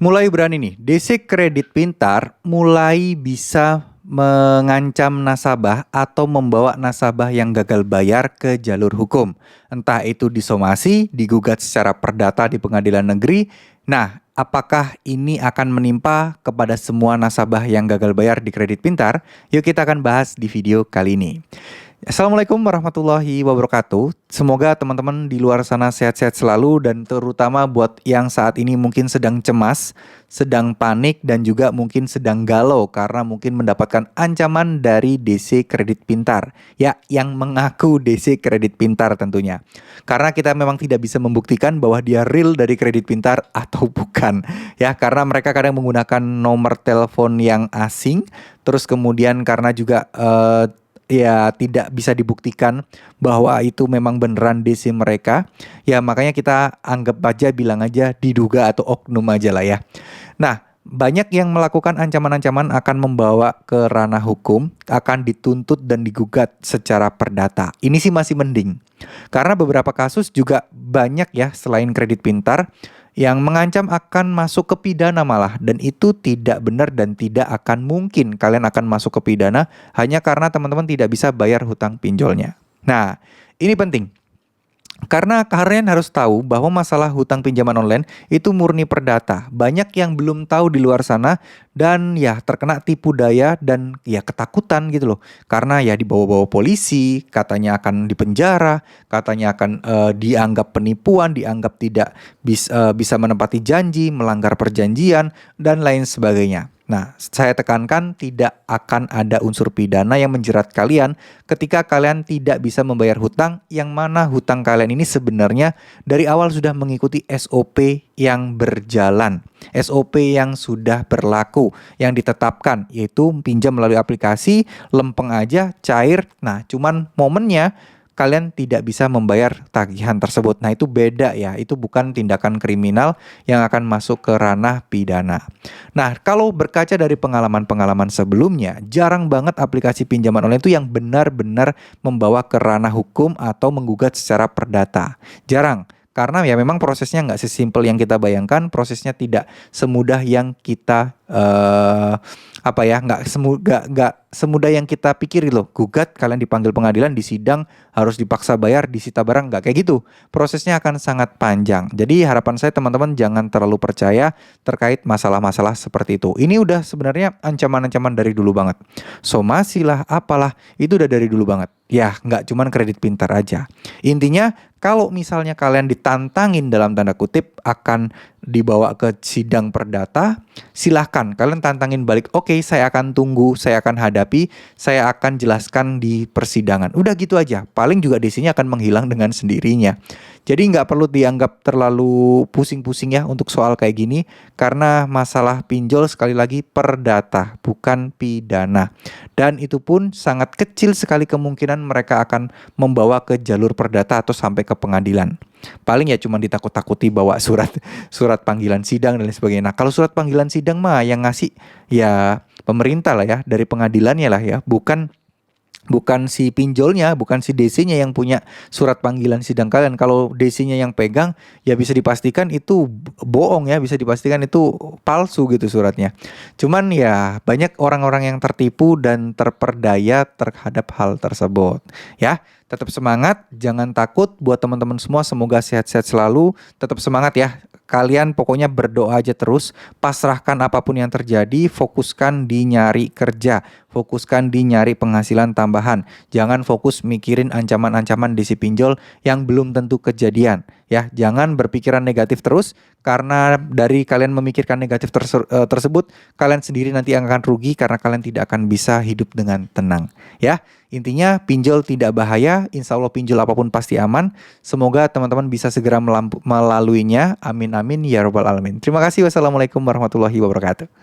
Mulai berani nih, DC Kredit Pintar mulai bisa mengancam nasabah atau membawa nasabah yang gagal bayar ke jalur hukum. Entah itu disomasi, digugat secara perdata di pengadilan negeri. Nah, apakah ini akan menimpa kepada semua nasabah yang gagal bayar di Kredit Pintar? Yuk kita akan bahas di video kali ini. Assalamualaikum warahmatullahi wabarakatuh. Semoga teman-teman di luar sana sehat-sehat selalu, dan terutama buat yang saat ini mungkin sedang cemas, sedang panik, dan juga mungkin sedang galau karena mungkin mendapatkan ancaman dari DC Kredit Pintar. Ya, yang mengaku DC Kredit Pintar tentunya. Karena kita memang tidak bisa membuktikan bahwa dia real dari Kredit Pintar atau bukan. Ya, karena mereka kadang menggunakan nomor telepon yang asing, terus kemudian karena juga ya tidak bisa dibuktikan bahwa itu memang beneran DC mereka. Ya makanya kita anggap aja, bilang aja diduga atau oknum aja lah ya. Nah, banyak yang melakukan ancaman-ancaman akan membawa ke ranah hukum, akan dituntut dan digugat secara perdata. Ini sih masih mending. Karena beberapa kasus juga banyak ya selain Kredit Pintar yang mengancam akan masuk ke pidana malah, dan itu tidak benar dan tidak akan mungkin kalian akan masuk ke pidana hanya karena teman-teman tidak bisa bayar hutang pinjolnya. Nah, ini penting. Karena kalian harus tahu bahwa masalah hutang pinjaman online itu murni perdata. Banyak yang belum tahu di luar sana dan ya terkena tipu daya dan ya ketakutan gitu loh. Karena ya dibawa-bawa polisi, katanya akan dipenjara, katanya akan dianggap penipuan, dianggap tidak bisa menepati janji, melanggar perjanjian, dan lain sebagainya. Nah, saya tekankan tidak akan ada unsur pidana yang menjerat kalian ketika kalian tidak bisa membayar hutang, yang mana hutang kalian ini sebenarnya dari awal sudah mengikuti SOP yang berjalan, SOP yang sudah berlaku, yang ditetapkan, yaitu pinjam melalui aplikasi, lempeng aja, cair. Nah, cuman momennya kalian tidak bisa membayar tagihan tersebut. Nah, itu beda ya. Itu bukan tindakan kriminal yang akan masuk ke ranah pidana. Nah, kalau berkaca dari pengalaman-pengalaman sebelumnya, jarang banget aplikasi pinjaman online itu yang benar-benar membawa ke ranah hukum atau menggugat secara perdata. Jarang. Karena ya memang prosesnya nggak sesimpel yang kita bayangkan, prosesnya tidak semudah yang kita nggak semudah yang kita pikir loh. Gugat, kalian dipanggil pengadilan, di sidang harus dipaksa bayar, disita barang, nggak kayak gitu. Prosesnya akan sangat panjang. Jadi harapan saya teman-teman jangan terlalu percaya terkait masalah-masalah seperti itu. Ini udah sebenarnya ancaman-ancaman dari dulu banget. Somasi lah, apalah, itu udah dari dulu banget. Ya, nggak cuman Kredit Pintar aja. Intinya, kalau misalnya kalian ditantangin dalam tanda kutip akan dibawa ke sidang perdata, silahkan kalian tantangin balik. Oke, saya akan tunggu, saya akan hadapi, saya akan jelaskan di persidangan. Udah gitu aja. Paling juga DC-nya akan menghilang dengan sendirinya. Jadi nggak perlu dianggap terlalu pusing-pusing ya untuk soal kayak gini. Karena masalah pinjol sekali lagi perdata, bukan pidana. Dan itu pun sangat kecil sekali kemungkinan mereka akan membawa ke jalur perdata atau sampai ke pengadilan. Paling ya cuma ditakut-takuti bawa surat panggilan sidang dan lain sebagainya. Nah, kalau surat panggilan sidang mah yang ngasih ya pemerintah lah ya, dari pengadilannya lah ya, bukan si pinjolnya, bukan si DC-nya yang punya surat panggilan sidang kalian. Kalau DC-nya yang pegang, ya bisa dipastikan itu bohong ya, bisa dipastikan itu palsu gitu suratnya. Cuman ya banyak orang-orang yang tertipu dan terperdaya terhadap hal tersebut. Ya, tetap semangat, jangan takut buat teman-teman semua, semoga sehat-sehat selalu. Tetap semangat ya. Kalian pokoknya berdoa aja terus, pasrahkan apapun yang terjadi, fokuskan di nyari kerja, fokuskan di nyari penghasilan tambahan. Jangan fokus mikirin ancaman-ancaman DC pinjol yang belum tentu kejadian. Ya, jangan berpikiran negatif terus, karena dari kalian memikirkan negatif tersebut, kalian sendiri nanti akan rugi karena kalian tidak akan bisa hidup dengan tenang. Ya, intinya pinjol tidak bahaya, insya Allah pinjol apapun pasti aman. Semoga teman-teman bisa segera melaluinya. Amin amin ya robbal alamin. Terima kasih. Wassalamualaikum warahmatullahi wabarakatuh.